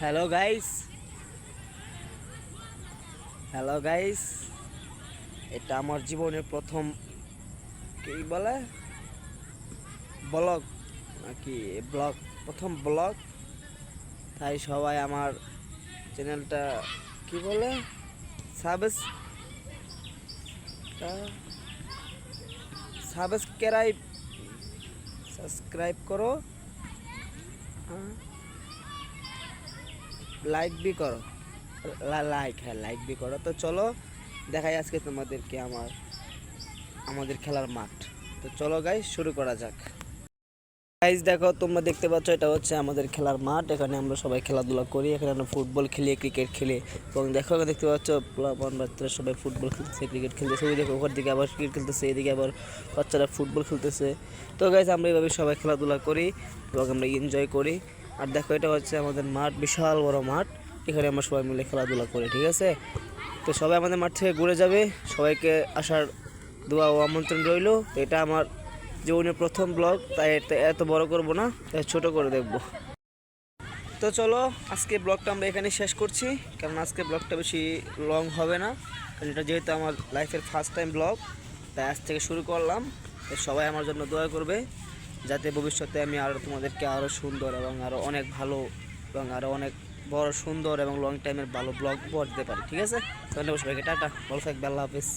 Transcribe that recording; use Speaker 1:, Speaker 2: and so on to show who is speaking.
Speaker 1: Hello guys, hello guys, এটা আমার জীবনের প্রথম কি বলে ব্লগ নাকি ব্লগ, প্রথম ব্লগ। তাই সবাই আমার চ্যানেলটা কি বলে সাবস সাবস্ক্রাইব সাবস্ক্রাইব করো, লাইক भी करो, লাইক, হ্যাঁ লাইক भी করো। তো চলো দেখাই আজকে তোমাদেরকে আমাদের খেলার মাঠ। তো চলো গাইস শুরু করা যাক। গাইস দেখো, তোমরা দেখতে পাচ্ছ এটা হচ্ছে আমাদের খেলার মাঠ। এখানে আমরা সবাই খেলাধুলা করি। এখানে আমরা ফুটবল খেলি, ক্রিকেট খেলি। এবং দেখো দেখতে পাচ্ছ বাচ্চারা সবাই ফুটবল খেলতেছে, ক্রিকেট খেলতেছে। ওই দেখো ওখান দিকে আবার ক্রিকেট খেলতেছে, এদিকে আবার বাচ্চারা ফুটবল খেলতেছে। তো গাইস আমরা এইভাবে সবাই খেলাধুলা করি এবং আমরা এনজয় করি। আর দেখো এটা হচ্ছে আমাদের মাঠ, বিশাল বড় মাঠ। এখানে আমরা সবাই মিলে খেলাধুলা করি, ঠিক আছে? তো সবাই আমাদের মাঠ থেকে ঘুরে যাবে। সবাইকে আসার দোয়া ও আমন্ত্রণ রইল। এটা আমার জীবনের প্রথম ব্লগ, তাই এত বড় করব না, তাই ছোট করে দেখব। তো চলো আজকে ব্লগটা আমরা এখানে শেষ করছি, কারণ আজকে ব্লগটা বেশি লং হবে না, কারণ এটা যেহেতু আমার লাইফের ফার্স্ট টাইম ব্লগ, তাই আজ থেকে শুরু করলাম। তো সবাই আমার জন্য দোয়া করবে, যাতে ভবিষ্যতে আমি আরও তোমাদেরকে আরও সুন্দর এবং আরও অনেক ভালো এবং আরও অনেক বড় সুন্দর এবং লং টাইমের ভালো ব্লগ উপহার দিতে পারি, ঠিক আছে? ধন্যবাদ সবাইকে, টাটা, ভালো থাকবে, আল্লাহ হাফিজ।